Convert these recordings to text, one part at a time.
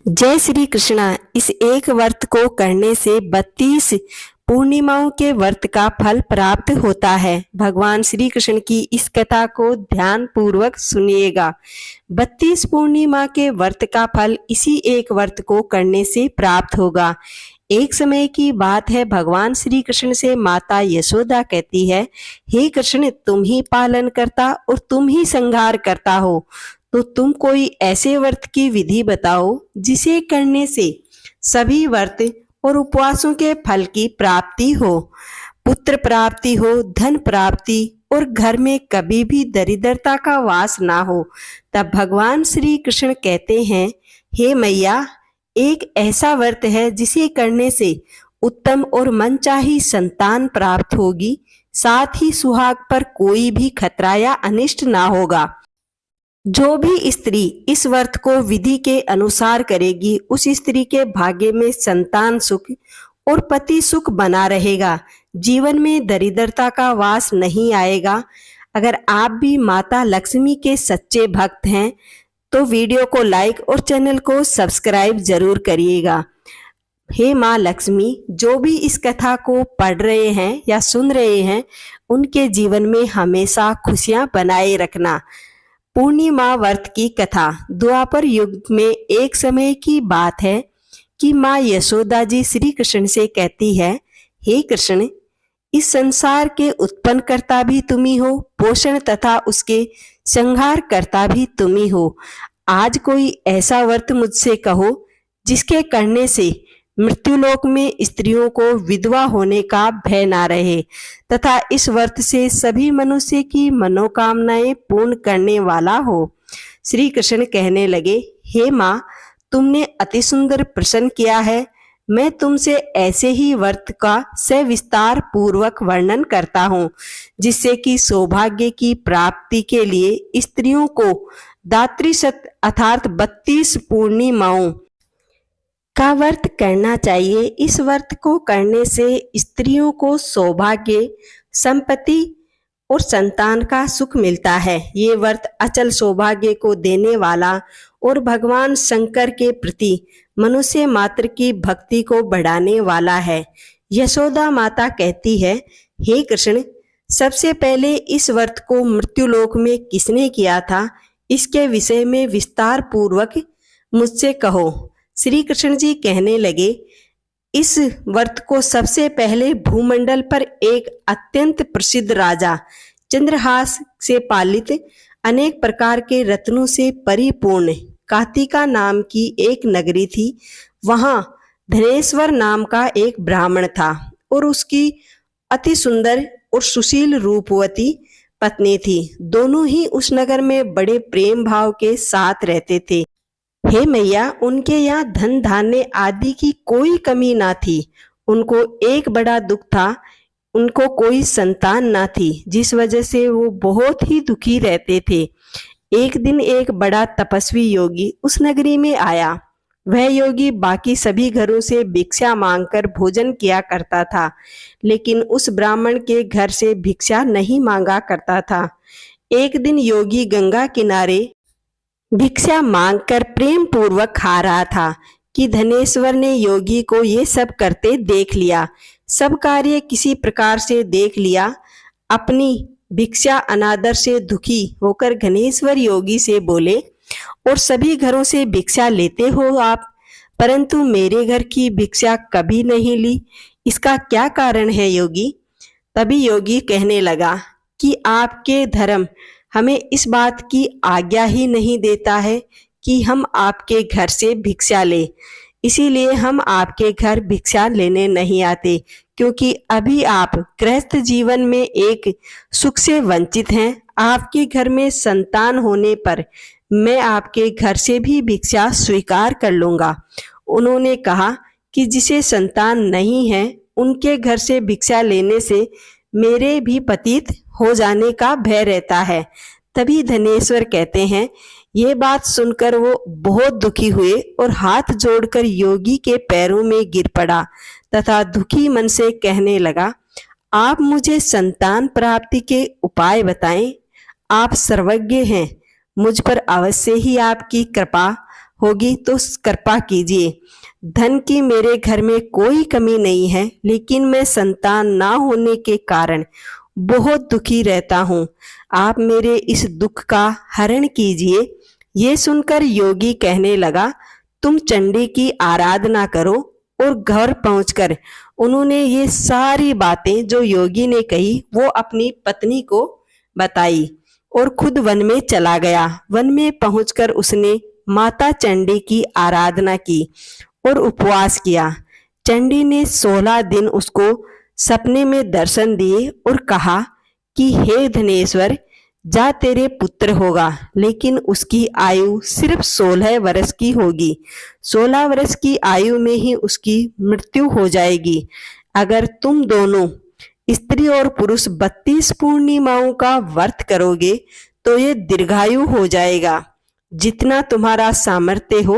जय श्री कृष्णा। इस एक व्रत को करने से 32 पूर्णिमाओं के व्रत का फल प्राप्त होता है। भगवान श्री कृष्ण की इस कथा को ध्यान पूर्वक सुनिएगा। 32 पूर्णिमा के व्रत का फल इसी एक व्रत को करने से प्राप्त होगा। एक समय की बात है, भगवान श्री कृष्ण से माता यशोदा कहती है, हे कृष्ण, तुम ही पालन करता और तुम ही संहार करता हो, तो तुम कोई ऐसे व्रत की विधि बताओ जिसे करने से सभी व्रत और उपवासों के फल की प्राप्ति हो, पुत्र प्राप्ति हो, धन प्राप्ति और घर में कभी भी दरिद्रता का वास ना हो। तब भगवान श्री कृष्ण कहते हैं, हे मैया, एक ऐसा व्रत है जिसे करने से उत्तम और मनचाही संतान प्राप्त होगी, साथ ही सुहाग पर कोई भी खतरा या अनिष्ट ना होगा। जो भी स्त्री इस व्रत को विधि के अनुसार करेगी, उस स्त्री के भाग्य में संतान सुख और पति सुख बना रहेगा। जीवन में दरिद्रता का वास नहीं आएगा। अगर आप भी माता लक्ष्मी के सच्चे भक्त हैं तो वीडियो को लाइक और चैनल को सब्सक्राइब जरूर करिएगा। हे माँ लक्ष्मी, जो भी इस कथा को पढ़ रहे हैं या सुन रहे हैं, उनके जीवन में हमेशा खुशियां बनाए रखना। पूर्णिमा व्रत की कथा। द्वापर युग में एक समय की बात है कि माँ यशोदा जी श्री कृष्ण से कहती है, हे कृष्ण, इस संसार के उत्पन्न करता भी तुम ही हो, पोषण तथा उसके संहार करता भी तुम ही हो। आज कोई ऐसा व्रत मुझसे कहो जिसके करने से मृत्युलोक में स्त्रियों को विधवा होने का भय ना रहे तथा इस व्रत से सभी मनुष्य की मनोकामनाएं पूर्ण करने वाला हो। श्री कृष्ण कहने लगे, हे माँ, तुमने अति सुंदर प्रश्न किया है। मैं तुमसे ऐसे ही व्रत का सविस्तार पूर्वक वर्णन करता हूँ, जिससे कि सौभाग्य की प्राप्ति के लिए स्त्रियों को दात्रिशत अर्थात 32 पूर्णिमाओं का व्रत करना चाहिए। इस व्रत को करने से स्त्रियों को सौभाग्य, संपत्ति और संतान का सुख मिलता है। ये व्रत अचल सौभाग्य को देने वाला और भगवान शंकर के प्रति मनुष्य मात्र की भक्ति को बढ़ाने वाला है। यशोदा माता कहती है, हे कृष्ण, सबसे पहले इस व्रत को मृत्युलोक में किसने किया था, इसके विषय में विस्तार पूर्वक मुझसे कहो। श्री कृष्ण जी कहने लगे, इस व्रत को सबसे पहले भूमंडल पर एक अत्यंत प्रसिद्ध राजा चंद्रहास से पालित अनेक प्रकार के रत्नों से परिपूर्ण कातिका नाम की एक नगरी थी। वहां धनेश्वर नाम का एक ब्राह्मण था और उसकी अति सुंदर और सुशील रूपवती पत्नी थी। दोनों ही उस नगर में बड़े प्रेम भाव के साथ रहते थे। हे मैया, उनके यहाँ धन धान्य आदि की कोई कमी ना थी। उनको एक बड़ा दुख था, उनको कोई संतान ना थी, जिस वजह से वो बहुत ही दुखी रहते थे। एक दिन एक बड़ा तपस्वी योगी उस नगरी में आया। वह योगी बाकी सभी घरों से भिक्षा मांगकर भोजन किया करता था, लेकिन उस ब्राह्मण के घर से भिक्षा नहीं मांगा करता था। एक दिन योगी गंगा किनारे भिक्षा मांगकर प्रेम पूर्वक खा रहा था कि धनेश्वर ने योगी को ये सब करते देख लिया। सब कार्य किसी प्रकार से देख लिया। अपनी भिक्षा अनादर से दुखी होकर धनेश्वर योगी से बोले, और सभी घरों से भिक्षा लेते हो आप, परंतु मेरे घर की भिक्षा कभी नहीं ली, इसका क्या कारण है योगी? तभी योगी कहने लगा कि आपके धर्म हमें इस बात की आज्ञा ही नहीं देता है कि हम आपके घर से भिक्षा लें, इसीलिए हम आपके घर भिक्षा लेने नहीं आते, क्योंकि अभी आप गृहस्थ जीवन में एक सुख से वंचित हैं। आपके घर में संतान होने पर मैं आपके घर से भी भिक्षा स्वीकार कर लूंगा। उन्होंने कहा कि जिसे संतान नहीं है, उनके घर से भिक्षा लेने से मेरे भी पतित हो जाने का भय रहता है। तभी धनेश्वर कहते हैं, ये बात सुनकर वो बहुत दुखी हुए और हाथ जोड़कर योगी के पैरों में गिर पड़ा तथा दुखी मन से कहने लगा, आप मुझे संतान प्राप्ति के उपाय बताएं। आप सर्वज्ञ हैं, मुझ पर अवश्य ही आपकी कृपा होगी तो कृपा कीजिए। धन की मेरे घर में कोई कमी नहीं है, लेकिन मैं संतान ना होने के कारण बहुत दुखी रहता हूँ। आप मेरे इस दुख का हरण कीजिए। ये सुनकर योगी कहने लगा, तुम चंडी की आराधना करो। और घर पहुंचकर उन्होंने ये सारी बातें जो योगी ने कही वो अपनी पत्नी को बताई और खुद वन में चला गया। वन में पहुंचकर उसने माता चंडी की आराधना की और उपवास किया। चंडी ने 16 दिन उसको सपने में दर्शन दिए और कहा कि हे धनेश्वर, जा तेरे पुत्र होगा, लेकिन उसकी आयु सिर्फ 16 वर्ष की होगी। 16 वर्ष की आयु में ही उसकी मृत्यु हो जाएगी। अगर तुम दोनों स्त्री और पुरुष 32 पूर्णिमाओं का व्रत करोगे तो ये दीर्घायु हो जाएगा। जितना तुम्हारा सामर्थ्य हो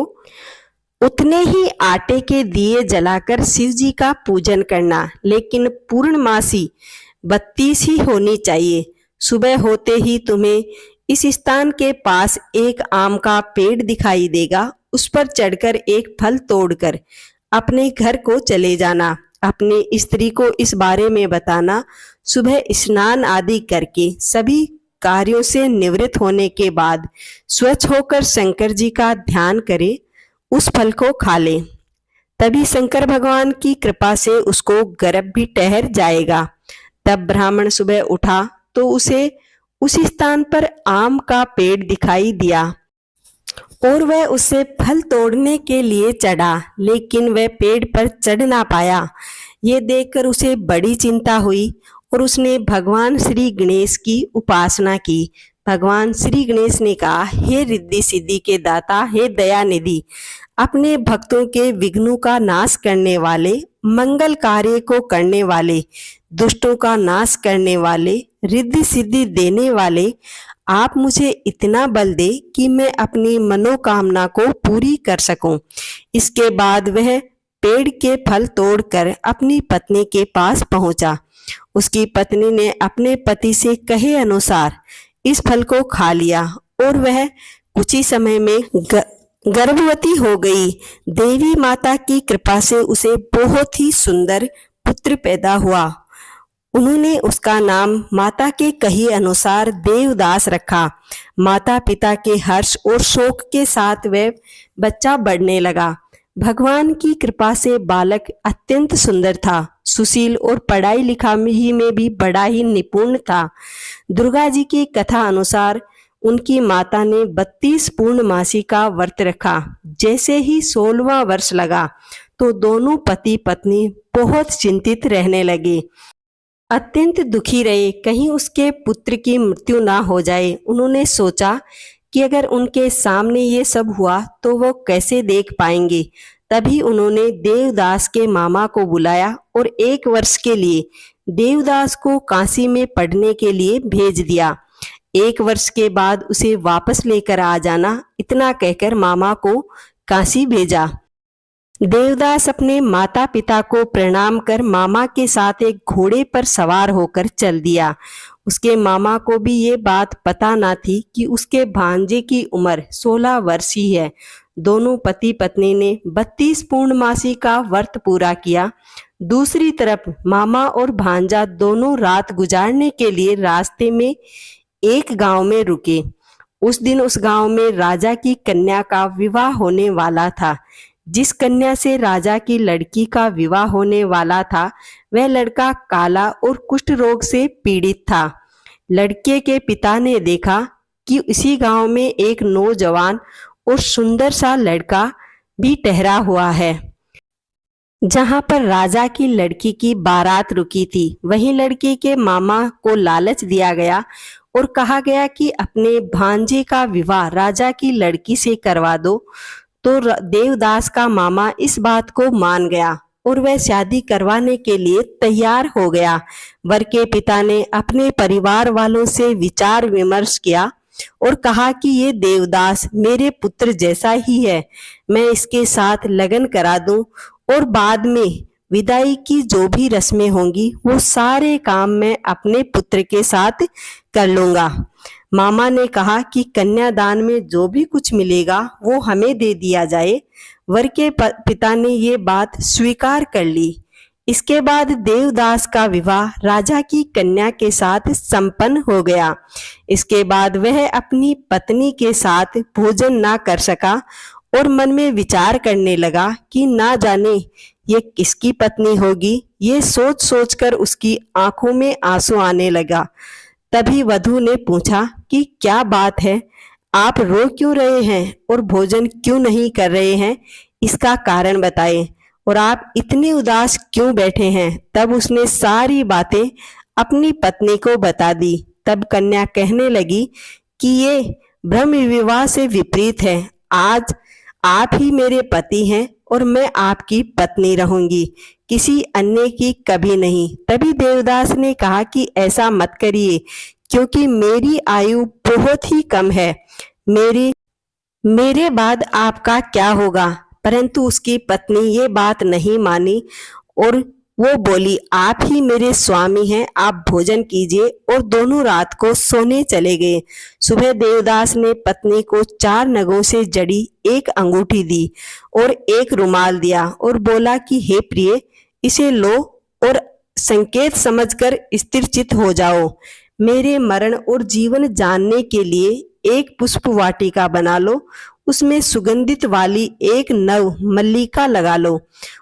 उतने ही आटे के दिए जलाकर शिव जी का पूजन करना, लेकिन पूर्णमासी 32 ही होनी चाहिए। सुबह होते ही तुम्हें इस स्थान के पास एक आम का पेड़ दिखाई देगा। उस पर चढ़कर एक फल तोड़कर अपने घर को चले जाना। अपनी स्त्री को इस बारे में बताना। सुबह स्नान आदि करके सभी कार्यों से निवृत्त होने के बाद स्वच्छ होकर शंकर जी का ध्यान करे, उस फल को खा ले। तभी शंकर भगवान की कृपा से उसको गर्भ भी ठहर जाएगा। तब ब्राह्मण सुबह उठा तो उसे उसी स्थान पर आम का पेड़ दिखाई दिया और वह उससे फल तोड़ने के लिए चढ़ा, लेकिन वह पेड़ पर चढ़ ना पाया। ये देखकर उसे बड़ी चिंता हुई और उसने भगवान श्री गणेश की उपासना की। भगवान श्री गणेश ने कहा, हे रिद्धि सिद्धि के दाता, हे दया निधि, अपने भक्तों के विघ्नों का नाश करने वाले, मंगल कार्य को करने वाले, दुष्टों का नाश करने वाले, रिद्धि सिद्धि देने वाले, आप मुझे इतना बल दे कि मैं अपनी मनोकामना को पूरी कर सकूं। इसके बाद वह पेड़ के फल तोड़कर अपनी पत्नी के पास पहुंचा। उसकी पत्नी ने अपने पति से कहे अनुसार इस फल को खा लिया और वह कुछ ही समय में गर्भवती हो गई। देवी माता की कृपा से उसे बहुत ही सुंदर पुत्र पैदा हुआ। उन्होंने उसका नाम माता के कहे अनुसार देवदास रखा। माता पिता के हर्ष और शोक के साथ वह बच्चा बढ़ने लगा। भगवान की कृपा से बालक अत्यंत सुंदर था, सुशील और पढ़ाई लिखाई में भी बड़ा ही निपुण था। दुर्गा जी की कथा अनुसार उनकी माता ने 32 पूर्णमासी का व्रत रखा। जैसे ही 16वां वर्ष लगा तो दोनों पति पत्नी बहुत चिंतित रहने लगे, अत्यंत दुखी रहे, कहीं उसके पुत्र की मृत्यु ना हो जाए। उन्होंने सोचा कि अगर उनके सामने ये सब हुआ तो वो कैसे देख पाएंगे। तभी उन्होंने देवदास के मामा को बुलाया और 1 वर्ष के लिए देवदास को काशी में पढ़ने के लिए भेज दिया। 1 वर्ष के बाद उसे वापस लेकर आ जाना, इतना कहकर मामा को काशी भेजा। देवदास अपने माता पिता को प्रणाम कर मामा के साथ एक घोड़े पर सवार होकर चल दिया। उसके मामा को भी ये बात पता ना थी कि उसके भांजे की उम्र 16 वर्ष ही है। दोनों पति पत्नी ने 32 पूर्णमासी का व्रत पूरा किया। दूसरी तरफ मामा और भांजा दोनों रात गुजारने के लिए रास्ते में एक गांव में रुके। उस दिन उस गांव में राजा की कन्या का विवाह होने वाला था। जिस कन्या से राजा की लड़की का विवाह होने वाला था वह लड़का काला और कुष्ठ रोग से पीड़ित था। लड़के के पिता ने देखा कि इसी गांव में एक नौजवान और सुंदर सा लड़का भी ठहरा हुआ है, जहां पर राजा की लड़की की बारात रुकी थी। वहीं लड़के के मामा को लालच दिया गया और कहा गया कि अपने भांजे का विवाह राजा की लड़की से करवा दो। तो देवदास का मामा इस बात को मान गया और वह शादी करवाने के लिए तैयार हो गया। वर के पिता ने अपने परिवार वालों से विचार विमर्श किया और कहा कि ये देवदास मेरे पुत्र जैसा ही है, मैं इसके साथ लगन करा दूं और बाद में विदाई की जो भी रस्में होंगी वो सारे काम मैं अपने पुत्र के साथ कर लूंगा। मामा ने कहा कि कन्यादान में जो भी कुछ मिलेगा वो हमें दे दिया जाए। वर के पिता ने ये बात स्वीकार कर ली। इसके बाद देवदास का विवाह राजा की कन्या के साथ संपन्न हो गया। इसके बाद वह अपनी पत्नी के साथ भोजन ना कर सका और मन में विचार करने लगा कि ना जाने ये किसकी पत्नी होगी। ये सोच सोचकर उसकी आंखों में आंसू आने लगा। तभी वधू ने पूछा कि क्या बात है, आप रो क्यों रहे हैं और भोजन क्यों नहीं कर रहे हैं? इसका कारण बताएं और आप इतने उदास क्यों बैठे हैं? तब उसने सारी बातें अपनी पत्नी को बता दी। तब कन्या कहने लगी कि ये ब्रह्म विवाह से विपरीत है। आज आप ही मेरे पति हैं और मैं आपकी पत्नी रहूंगी, किसी अन्य की कभी नहीं। तभी देवदास ने कहा कि ऐसा मत करिए, क्योंकि मेरी आयु बहुत ही कम है। मेरे बाद आपका क्या होगा? परंतु उसकी पत्नी ये बात नहीं मानी और वो बोली, आप ही मेरे स्वामी हैं, आप भोजन कीजिए। और दोनों रात को सोने चले गए। सुबह देवदास ने पत्नी को 4 नगों से जड़ी एक अंगूठी दी और एक रुमाल दिया और बोला कि हे प्रिय, इसे लो और संकेत समझकर स्थिरचित हो जाओ। मेरे मरण और जीवन जानने के लिए एक पुष्प वाटिका बना लो, उसमें सुगंधित वाली एक नव मल्लिका लगा लो।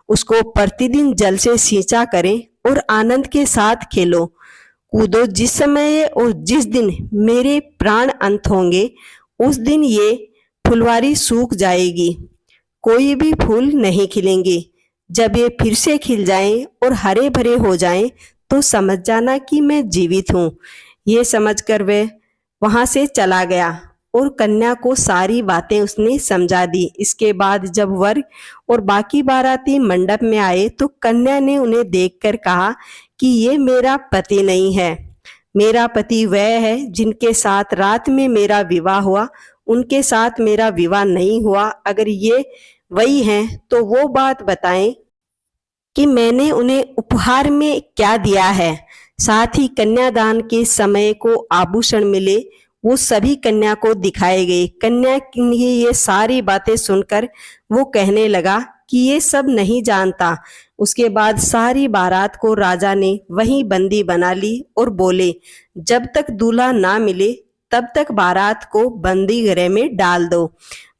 उसको प्रतिदिन जल से सींचा करें और आनंद के साथ खेलो कूदो। जिस समय और जिस दिन मेरे प्राण अंत होंगे, उस दिन ये फुलवारी सूख जाएगी, कोई भी फूल नहीं खिलेंगे। जब ये फिर से खिल जाएं और हरे भरे हो जाएं, तो समझ जाना कि मैं जीवित हूँ। ये समझकर वह वहां से चला गया और कन्या को सारी बातें उसने समझा दी। इसके बाद जब वर और बाकी बाराती मंडप में आए, तो कन्या ने उन्हें देखकर कहा कि ये मेरा पति नहीं है। मेरा पति वह है जिनके साथ रात में मेरा विवाह हुआ, उनके साथ मेरा विवाह नहीं हुआ। अगर ये वही हैं तो वो बात बताएं कि मैंने उन्हें उपहार में क्या दिया है। साथ ही कन्यादान के समय को आभूषण मिले, वो सभी कन्या को दिखाए गए। कन्या की ये सारी बातें सुनकर वो कहने लगा कि ये सब नहीं जानता। उसके बाद सारी बारात को राजा ने वहीं बंदी बना ली और बोले, जब तक दूल्हा ना मिले तब तक बारात को बंदी गृह में डाल दो।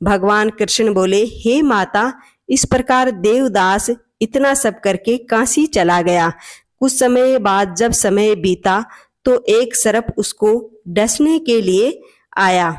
भगवान कृष्ण बोले, हे माता, इस प्रकार देवदास इतना सब करके काशी चला गया। कुछ समय बाद जब समय बीता, तो एक सर्प उसको डसने के लिए आया,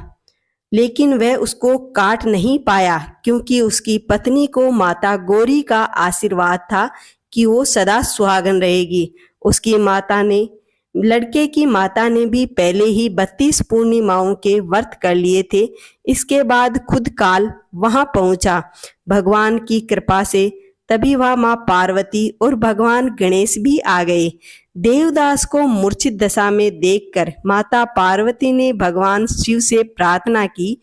लेकिन वह उसको काट नहीं पाया, क्योंकि उसकी पत्नी को माता गौरी का आशीर्वाद था कि वो सदा सुहागन रहेगी। उसकी माता ने लड़के की माता ने भी पहले ही 32 पूर्णिमाओं के व्रत कर लिए थे। इसके बाद खुद काल वहां पहुंचा। भगवान की कृपा से तभी वहां माँ पार्वती और भगवान गणेश भी आ गए। देवदास को मूर्छित दशा में देखकर माता पार्वती ने भगवान शिव से प्रार्थना की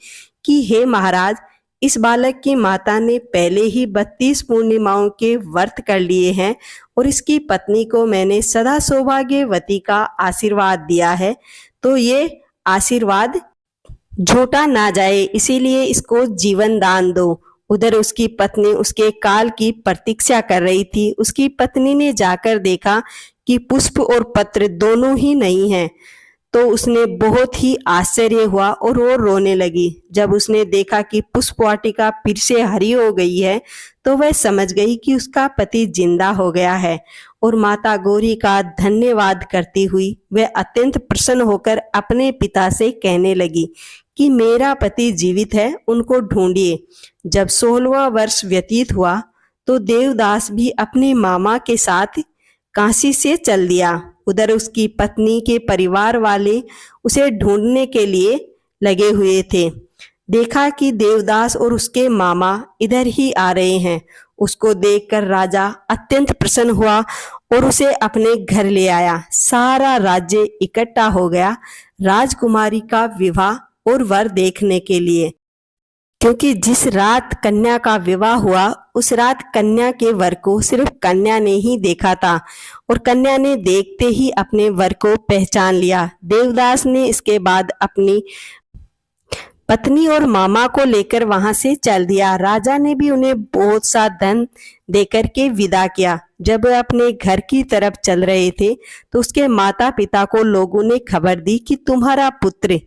कि हे महाराज, इस बालक की माता ने पहले ही 32 पूर्णिमाओं के व्रत कर लिए हैं और इसकी पत्नी को मैंने सदा सौभाग्यवती का आशीर्वाद दिया है, तो ये आशीर्वाद झूठा ना जाए, इसीलिए इसको जीवन दान दो। उधर उसकी पत्नी उसके काल की प्रतीक्षा कर रही थी। उसकी पत्नी ने जाकर देखा कि पुष्प और पत्र दोनों ही नहीं हैं, तो उसने बहुत ही आश्चर्य हुआ और वो रोने लगी। जब उसने देखा कि पुष्प वाटिका फिर से हरी हो गई है, तो वह समझ गई कि उसका पति जिंदा हो गया है और माता गौरी का धन्यवाद करती हुई वह अत्यंत प्रसन्न होकर अपने पिता से कहने लगी कि मेरा पति जीवित है, उनको ढूंढिए। जब 16वां वर्ष व्यतीत हुआ, तो देवदास भी अपने मामा के साथ काशी से चल दिया। उधर उसकी पत्नी के परिवार वाले उसे ढूंढने के लिए लगे हुए थे। देखा कि देवदास और उसके मामा इधर ही आ रहे हैं। उसको देखकर राजा अत्यंत प्रसन्न हुआ और उसे अपने घर ले आया। सारा राज्य इकट्ठा हो गया राजकुमारी का विवाह और वर देखने के लिए, क्योंकि जिस रात कन्या का विवाह हुआ उस रात कन्या के वर को सिर्फ कन्या ने ही देखा था और कन्या ने देखते ही अपने वर को पहचान लिया। देवदास ने इसके बाद अपनी पत्नी और मामा को लेकर वहां से चल दिया। राजा ने भी उन्हें बहुत सा धन देकर के विदा किया। जब वह अपने घर की तरफ चल रहे थे तो उसके माता पिता को लोगों ने खबर दी कि तुम्हारा पुत्र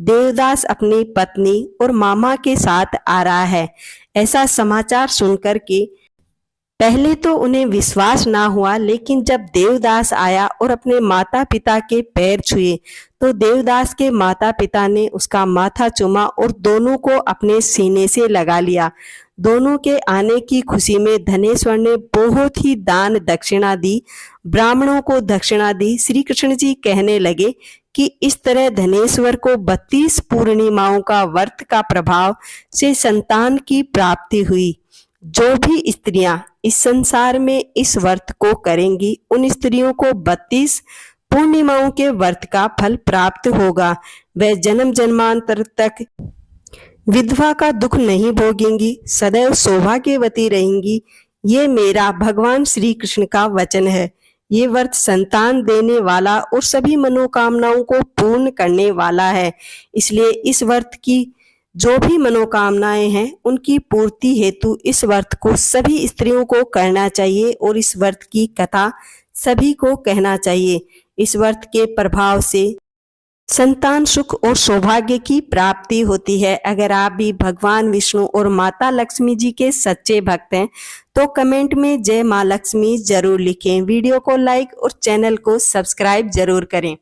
देवदास अपनी पत्नी और मामा के साथ आ रहा है। ऐसा समाचार सुनकर के पहले तो उन्हें विश्वास ना हुआ, लेकिन जब देवदास आया और अपने माता पिता के पैर छुए तो देवदास के माता पिता ने उसका माथा चूमा और दोनों को अपने सीने से लगा लिया। दोनों के आने की खुशी में धनेश्वर ने बहुत ही दान दक्षिणा दी, ब्राह्मणों को दक्षिणा दी। श्री कृष्ण जी कहने लगे कि इस तरह धनेश्वर को 32 पूर्णिमाओं का व्रत का प्रभाव से संतान की प्राप्ति हुई। जो भी स्त्रियां इस संसार में इस व्रत को करेंगी उन स्त्रियों को 32 पूर्णिमाओं के व्रत का फल प्राप्त होगा। वह जन्म जन्मांतर तक विधवा का दुख नहीं भोगेंगी, सदैव सौभाग्यवती रहेंगी। ये मेरा भगवान श्री कृष्ण का वचन है। ये व्रत संतान देने वाला और सभी मनोकामनाओं को पूर्ण करने वाला है। इसलिए इस व्रत की जो भी मनोकामनाएं हैं उनकी पूर्ति हेतु इस व्रत को सभी स्त्रियों को करना चाहिए और इस व्रत की कथा सभी को कहना चाहिए। इस व्रत के प्रभाव से संतान सुख और सौभाग्य की प्राप्ति होती है। अगर आप भी भगवान विष्णु और माता लक्ष्मी जी के सच्चे भक्त हैं तो कमेंट में जय मां लक्ष्मी जरूर लिखें। वीडियो को लाइक और चैनल को सब्सक्राइब जरूर करें।